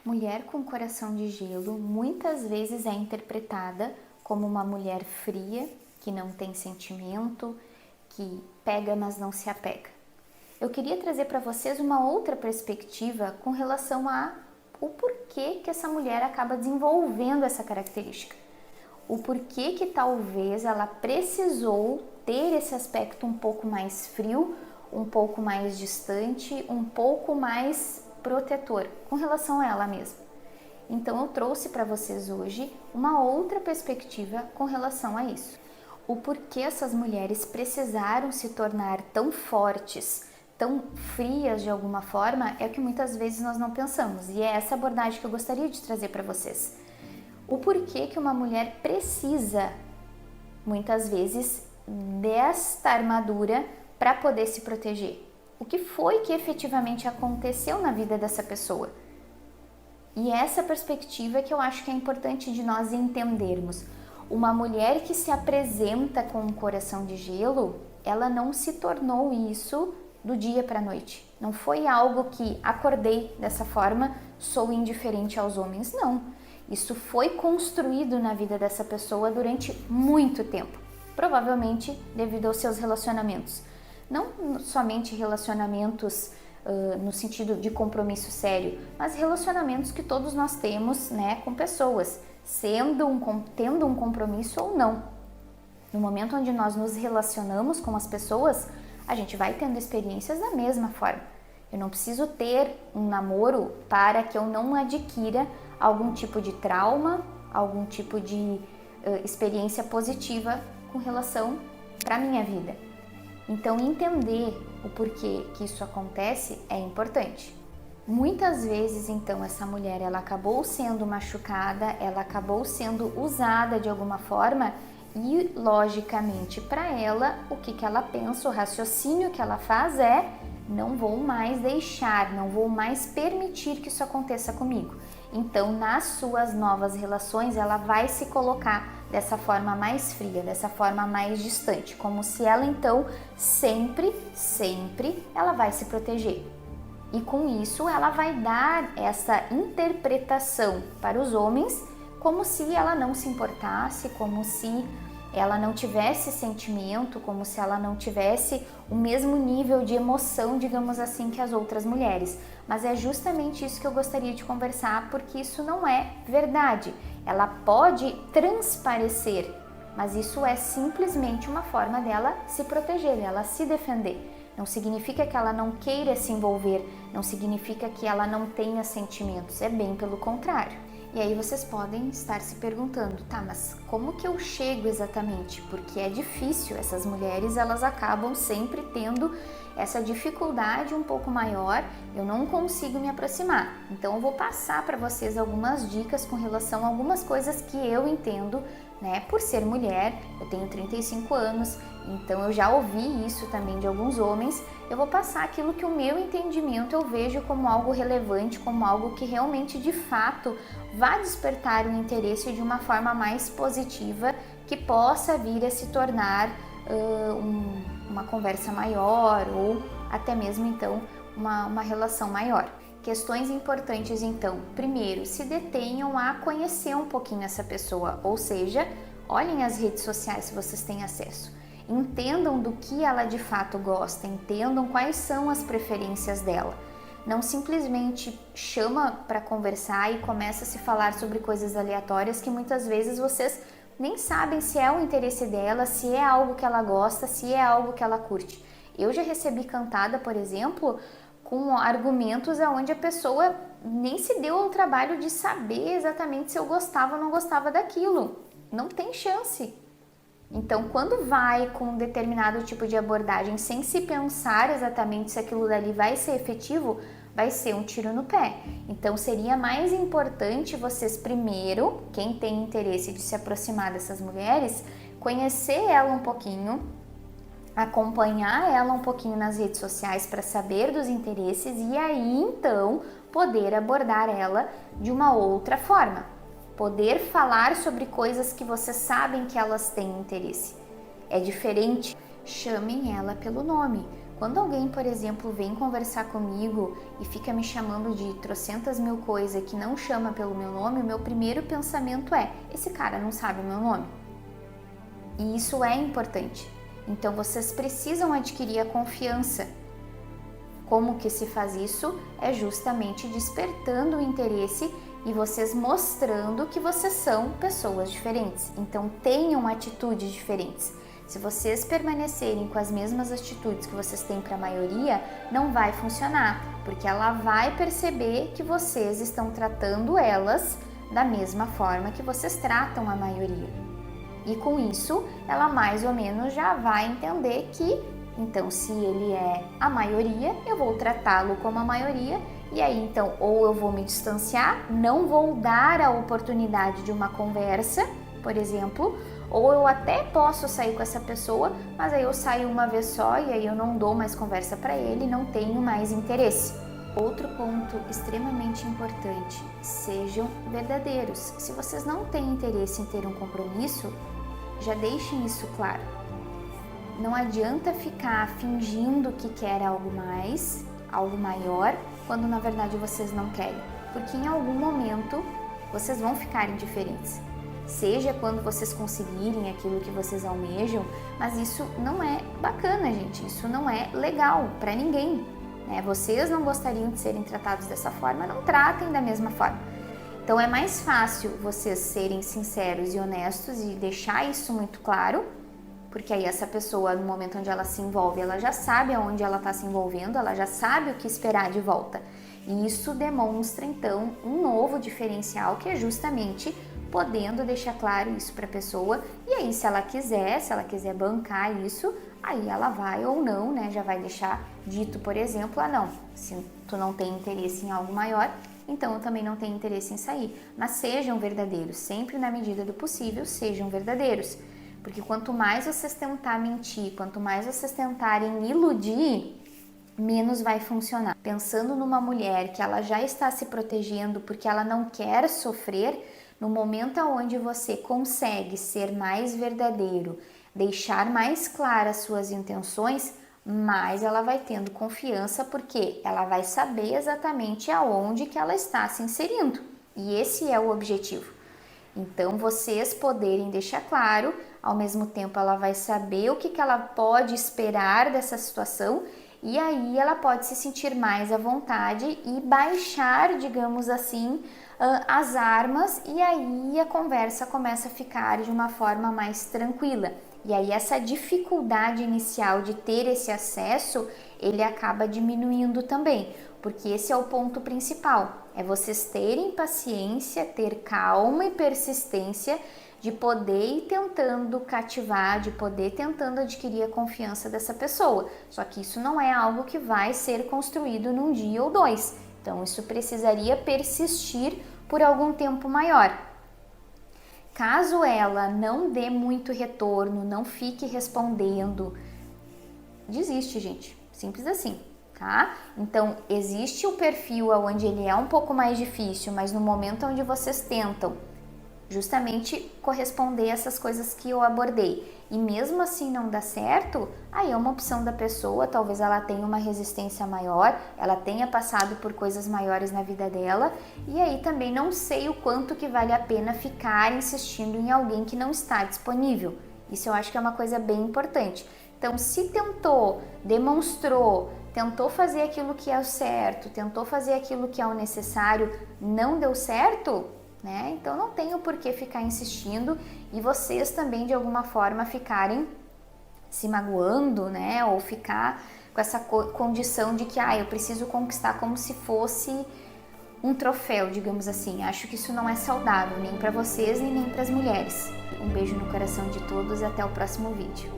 Mulher com coração de gelo muitas vezes é interpretada como uma mulher fria, que não tem sentimento, que pega mas não se apega. Eu queria trazer para vocês uma outra perspectiva com relação o porquê que essa mulher acaba desenvolvendo essa característica. O porquê que talvez ela precisou ter esse aspecto um pouco mais frio, um pouco mais distante, um pouco mais protetor com relação a ela mesma. Então eu trouxe para vocês hoje uma outra perspectiva com relação a isso. O porquê essas mulheres precisaram se tornar tão fortes, tão frias de alguma forma, é o que muitas vezes nós não pensamos. E é essa abordagem que eu gostaria de trazer para vocês. O porquê que uma mulher precisa, muitas vezes, desta armadura para poder se proteger. O que foi que efetivamente aconteceu na vida dessa pessoa? E essa perspectiva que eu acho que é importante de nós entendermos. Uma mulher que se apresenta com um coração de gelo, ela não se tornou isso do dia para a noite. Não foi algo que acordei dessa forma, sou indiferente aos homens, não. Isso foi construído na vida dessa pessoa durante muito tempo, provavelmente devido aos seus relacionamentos. Não somente relacionamentos no sentido de compromisso sério, mas relacionamentos que todos nós temos, né, com pessoas, tendo um compromisso ou não. No momento onde nós nos relacionamos com as pessoas, a gente vai tendo experiências da mesma forma. Eu não preciso ter um namoro para que eu não adquira algum tipo de trauma, algum tipo de experiência positiva com relação para a minha vida. Então, entender o porquê que isso acontece é importante. Muitas vezes, então, essa mulher ela acabou sendo machucada, ela acabou sendo usada de alguma forma e, logicamente, para ela, o que ela pensa, o raciocínio que ela faz é: não vou mais deixar, não vou mais permitir que isso aconteça comigo. Então, nas suas novas relações, ela vai se colocar dessa forma mais fria, dessa forma mais distante, como se ela então sempre ela vai se proteger. E com isso ela vai dar essa interpretação para os homens como se ela não se importasse, como se ela não tivesse sentimento, como se ela não tivesse o mesmo nível de emoção, digamos assim, que as outras mulheres. Mas é justamente isso que eu gostaria de conversar, porque isso não é verdade. Ela pode transparecer, mas isso é simplesmente uma forma dela se proteger, dela se defender. Não significa que ela não queira se envolver, não significa que ela não tenha sentimentos, é bem pelo contrário. E aí vocês podem estar se perguntando, tá, mas como que eu chego exatamente? Porque é difícil, essas mulheres elas acabam sempre tendo essa dificuldade um pouco maior, eu não consigo me aproximar. Então eu vou passar para vocês algumas dicas com relação a algumas coisas que eu entendo, né? Por ser mulher, eu tenho 35 anos, então eu já ouvi isso também de alguns homens. Eu vou passar aquilo que o meu entendimento eu vejo como algo relevante, como algo que realmente de fato vai despertar o interesse de uma forma mais positiva, que possa vir a se tornar uma conversa maior ou até mesmo então uma relação maior. Questões importantes então: primeiro, se detenham a conhecer um pouquinho essa pessoa, ou seja, olhem as redes sociais se vocês têm acesso. Entendam do que ela de fato gosta, entendam quais são as preferências dela. Não simplesmente chama para conversar e começa a se falar sobre coisas aleatórias que muitas vezes vocês nem sabem se é o interesse dela, se é algo que ela gosta, se é algo que ela curte. Eu já recebi cantada, por exemplo, com argumentos onde a pessoa nem se deu ao trabalho de saber exatamente se eu gostava ou não gostava daquilo. Não tem chance. Então, quando vai com um determinado tipo de abordagem sem se pensar exatamente se aquilo dali vai ser efetivo, vai ser um tiro no pé. Então, seria mais importante vocês primeiro, quem tem interesse de se aproximar dessas mulheres, conhecer ela um pouquinho, acompanhar ela um pouquinho nas redes sociais para saber dos interesses e aí, então, poder abordar ela de uma outra forma. Poder falar sobre coisas que vocês sabem que elas têm interesse. É diferente. Chamem ela pelo nome. Quando alguém, por exemplo, vem conversar comigo e fica me chamando de trocentas mil coisas que não chama pelo meu nome, o meu primeiro pensamento é: esse cara não sabe o meu nome. E isso é importante. Então vocês precisam adquirir a confiança. Como que se faz isso? É justamente despertando o interesse e vocês mostrando que vocês são pessoas diferentes. Então tenham atitudes diferentes. Se vocês permanecerem com as mesmas atitudes que vocês têm para a maioria, não vai funcionar, porque ela vai perceber que vocês estão tratando elas da mesma forma que vocês tratam a maioria. E com isso, ela mais ou menos já vai entender que, então, se ele é a maioria, eu vou tratá-lo como a maioria, e aí então ou eu vou me distanciar, não vou dar a oportunidade de uma conversa, por exemplo, ou eu até posso sair com essa pessoa, mas aí eu saio uma vez só e aí eu não dou mais conversa para ele, não tenho mais interesse. Outro ponto extremamente importante: sejam verdadeiros. Se vocês não têm interesse em ter um compromisso, já deixem isso claro. Não adianta ficar fingindo que quer algo mais, algo maior, quando na verdade vocês não querem, porque em algum momento vocês vão ficar indiferentes. Seja quando vocês conseguirem aquilo que vocês almejam, mas isso não é bacana, gente, isso não é legal para ninguém, né? Vocês não gostariam de serem tratados dessa forma, não tratem da mesma forma. Então é mais fácil vocês serem sinceros e honestos e deixar isso muito claro, porque aí essa pessoa, no momento onde ela se envolve, ela já sabe aonde ela está se envolvendo, ela já sabe o que esperar de volta. E isso demonstra então um novo diferencial, que é justamente podendo deixar claro isso para a pessoa, e aí se ela quiser bancar isso, aí ela vai ou não, né, já vai deixar dito, por exemplo, não, se tu não tem interesse em algo maior, então eu também não tenho interesse em sair. Mas sejam verdadeiros, sempre na medida do possível, sejam verdadeiros, porque quanto mais vocês tentar mentir, quanto mais vocês tentarem iludir, menos vai funcionar. Pensando numa mulher que ela já está se protegendo porque ela não quer sofrer, no momento onde você consegue ser mais verdadeiro, deixar mais claras suas intenções, mais ela vai tendo confiança, porque ela vai saber exatamente aonde que ela está se inserindo. E esse é o objetivo. Então, vocês poderem deixar claro, ao mesmo tempo ela vai saber o que ela pode esperar dessa situação, e aí ela pode se sentir mais à vontade e baixar, digamos assim, as armas, e aí a conversa começa a ficar de uma forma mais tranquila. E aí essa dificuldade inicial de ter esse acesso, ele acaba diminuindo também, porque esse é o ponto principal, é vocês terem paciência, ter calma e persistência de poder ir tentando cativar, de poder tentando adquirir a confiança dessa pessoa. Só que isso não é algo que vai ser construído num dia ou dois, então isso precisaria persistir por algum tempo maior. Caso ela não dê muito retorno, não fique respondendo, desiste, gente. Simples assim, tá? Então, existe o perfil onde ele é um pouco mais difícil, mas no momento onde vocês tentam justamente corresponder a essas coisas que eu abordei, e mesmo assim não dá certo, aí é uma opção da pessoa, talvez ela tenha uma resistência maior, ela tenha passado por coisas maiores na vida dela, e aí também não sei o quanto que vale a pena ficar insistindo em alguém que não está disponível. Isso eu acho que é uma coisa bem importante. Então, se tentou, demonstrou, tentou fazer aquilo que é o certo, tentou fazer aquilo que é o necessário, não deu certo, né? Então não tem o porquê ficar insistindo, e vocês também de alguma forma ficarem se magoando, né? Ou ficar com essa condição de que eu preciso conquistar como se fosse um troféu, digamos assim. Acho que isso não é saudável, nem para vocês e nem para as mulheres. Um beijo no coração de todos e até o próximo vídeo.